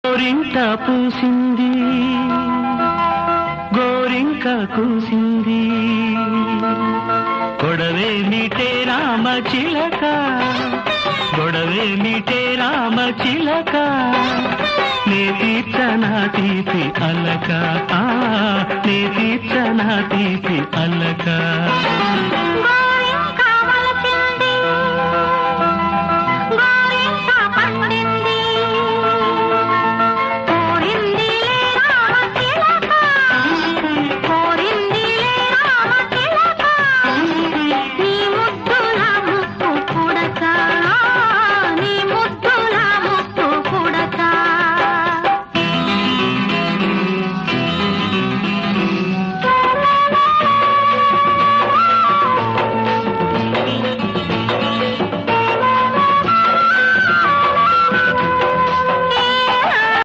గోరింట పూసింది గోరింక కూసింది గొడవే మీటే రామ చిలక గొడవే మీటే రామ చిలక నే తీర్చనా తీపి అలక నే తీర్చనా తీపి అలక